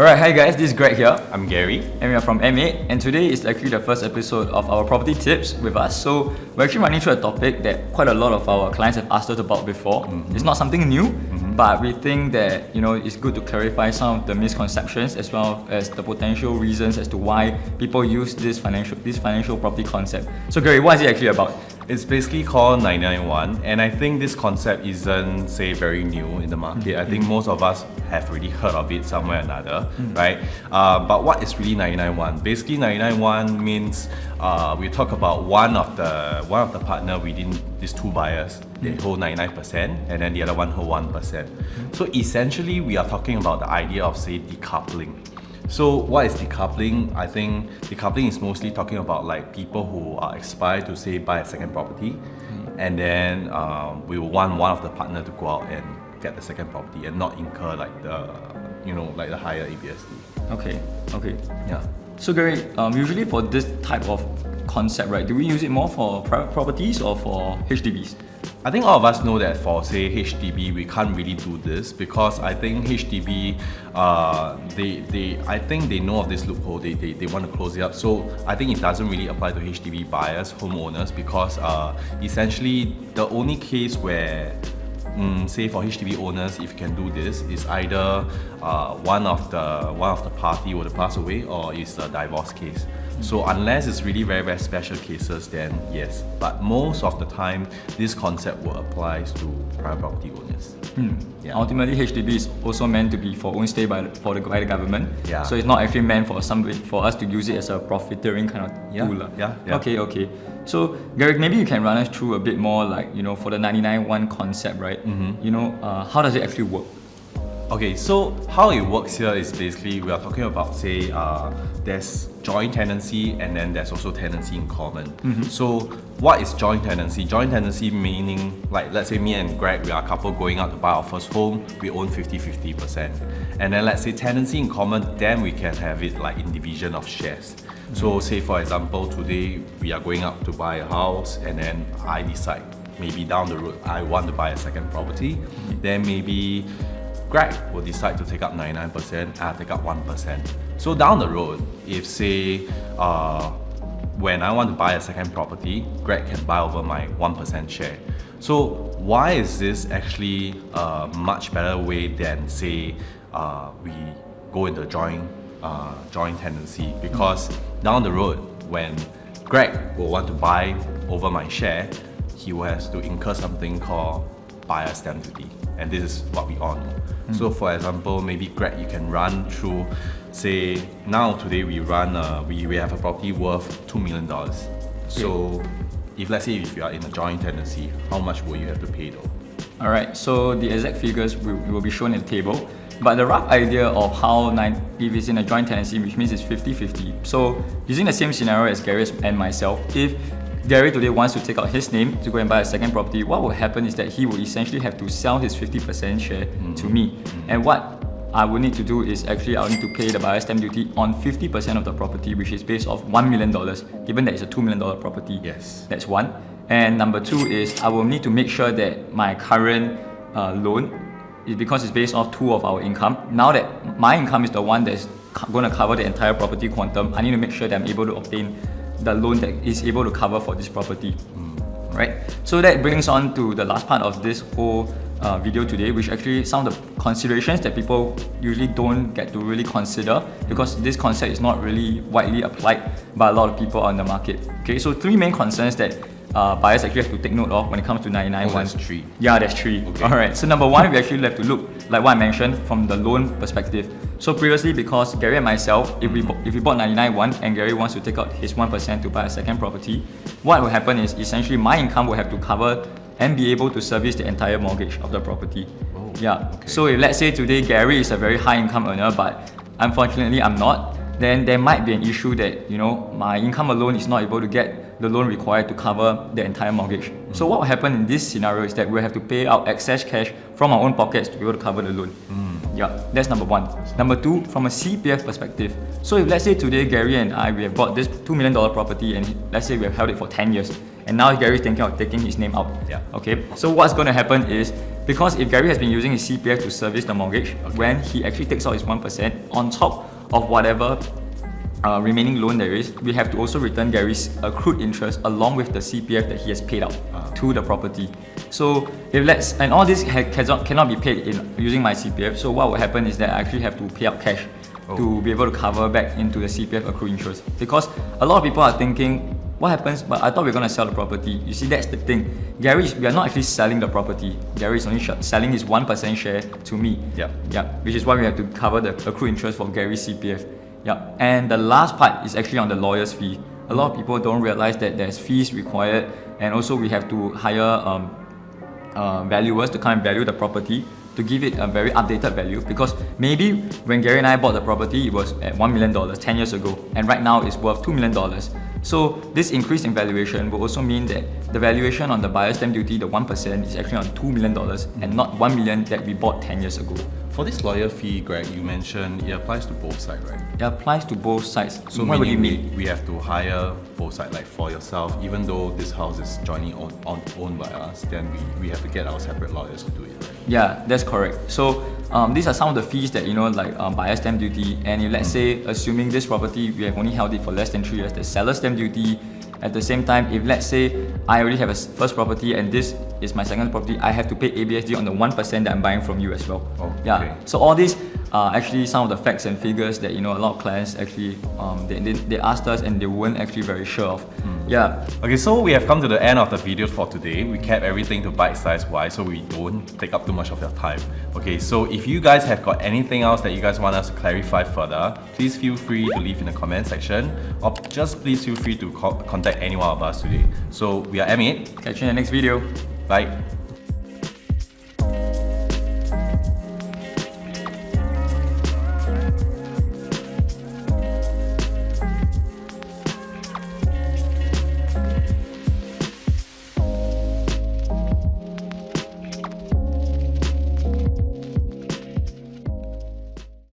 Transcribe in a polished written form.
Alright, hi guys, this is Greg here. I'm Gary. And we are from M8, and today is actually the first episode of our property tips with us. So we're actually running through a topic that quite a lot of our clients have asked us about before. It's not something new, but we think that it's good to clarify some of the misconceptions as well as the potential reasons as to why people use this financial property concept. So Gary, what is it actually about? It's basically called 991, and I think this concept isn't, say, very new in the market. I think most of us have already heard of it somewhere or another, right? But what is really 991? Basically, 991 means we talk about one of the partner within these two buyers. They hold 99%, and then the other one hold 1%. So essentially, we are talking about the idea of, say, decoupling. So what is decoupling? I think decoupling is mostly talking about like people who are aspire to, say, buy a second property, and then we will want one of the partner to go out and get the second property and not incur like the higher ABSD. Okay. Yeah. So Gary, usually for this type of concept, right, do we use it more for private properties or for HDBs? I think all of us know that for, say, HDB, we can't really do this because I think HDB, I think they know of this loophole. They want to close it up. So I think it doesn't really apply to HDB buyers, homeowners, because essentially the only case where, say, for HDB owners, if you can do this, is either one of the party were to pass away or it's a divorce case. So unless it's really very, very special cases, then yes. But most of the time, this concept will apply to private property owners. Yeah. Ultimately, HDB is also meant to be for own stay by the government. Yeah. So it's not actually meant for us to use it as a profiteering kind of tool. Yeah. Okay. So Gary, maybe you can run us through a bit more, like for the 991 concept, right? How does it actually work? Okay, so how it works here is basically we are talking about, say, there's joint tenancy and then there's also tenancy in common. So what is joint tenancy? Joint tenancy meaning, like, let's say me and Greg, we are a couple going out to buy our first home, we own 50-50%. And then let's say tenancy in common, then we can have it like in division of shares. So say, for example, today we are going out to buy a house and then I decide maybe down the road I want to buy a second property. Then maybe Greg will decide to take up 99%, I'll take up 1%. So down the road, if, say, when I want to buy a second property, Greg can buy over my 1% share. So why is this actually a much better way than, say, we go into joint tenancy? Because down the road, when Greg will want to buy over my share, he will have to incur something called buyer's stamp duty, and this is what we all know. So for example, maybe Greg, you can run through, say, now today we run we have a property worth $2 million. So if let's say if you are in a joint tenancy, how much will you have to pay though? Alright, so the exact figures will be shown in the table, but the rough idea of how if it's in a joint tenancy, which means it's 50-50. So using the same scenario as Gary and myself, if Gary today wants to take out his name to go and buy a second property, what will happen is that he will essentially have to sell his 50% share to me. And what I will need to do is actually I'll need to pay the buyer's stamp duty on 50% of the property, which is based off $1 million, given that it's a $2 million property. Yes. That's one. And number two is I will need to make sure that my current loan is, because it's based off two of our income. Now that my income is the one that's going to cover the entire property quantum, I need to make sure that I'm able to obtain the loan that is able to cover for this property, right? So that brings on to the last part of this whole video today, which actually some of the considerations that people usually don't get to really consider because this concept is not really widely applied by a lot of people on the market. Okay, so three main concerns that buyers actually have to take note of when it comes to 991. That's three. Yeah, that's three. Okay. Alright, so number one, we actually have to look, like what I mentioned, from the loan perspective. So previously, because Gary and myself, if we bought 991 and Gary wants to take out his 1% to buy a second property, what will happen is essentially my income will have to cover and be able to service the entire mortgage of the property. Oh, yeah. okay. So if let's say today Gary is a very high income earner, but unfortunately I'm not, then there might be an issue that my income alone is not able to get the loan required to cover the entire mortgage. So what will happen in this scenario is that we'll have to pay out excess cash from our own pockets to be able to cover the loan. Yeah, that's number one. Number two, from a CPF perspective. So if let's say today Gary and I, we have bought this $2 million property and let's say we have held it for 10 years and now Gary's thinking of taking his name out. Yeah. Okay. So what's going to happen is, because if Gary has been using his CPF to service the mortgage, when he actually takes out his 1% on top of whatever remaining loan there is, we have to also return Gary's accrued interest along with the CPF that he has paid out to the property. So if and all this cannot be paid in using my CPF, so what will happen is that I actually have to pay out cash to be able to cover back into the CPF accrued interest. Because a lot of people are thinking, what happens, but I thought we were going to sell the property. You see, that's the thing. We are not actually selling the property. Gary is only selling his 1% share to me. Yeah. Which is why we have to cover the accrued interest for Gary's CPF. Yeah. And the last part is actually on the lawyer's fee. A lot of people don't realize that there's fees required, and also we have to hire valuers to come and value the property to give it a very updated value, because maybe when Gary and I bought the property, it was at $1 million 10 years ago, and right now it's worth $2 million. So this increase in valuation will also mean that the valuation on the buyer's stamp duty, the 1%, is actually on $2 million and not $1 million that we bought 10 years ago. For this lawyer fee, Greg, you mentioned it applies to both sides, right? It applies to both sides. So what would you mean? We have to hire both sides, like for yourself, even though this house is jointly owned by us, then we have to get our separate lawyers to do it, right? Yeah, that's correct. So these are some of the fees that, like buyer's stamp duty, and if let's say, assuming this property, we have only held it for less than 3 years, the seller's stamp duty. At the same time, if let's say I already have a first property and this is my second property, I have to pay ABSD on the 1% that I'm buying from you as well. Oh, yeah. okay. So all these are actually some of the facts and figures that a lot of clients actually they asked us and they weren't actually very sure of. Yeah. Okay, so we have come to the end of the video for today. We kept everything to bite-sized wise so we don't take up too much of your time. Okay, so if you guys have got anything else that you guys want us to clarify further, please feel free to leave in the comment section, or just please feel free to contact any one of us today. So we are M8. Catch you in the next video. Bye.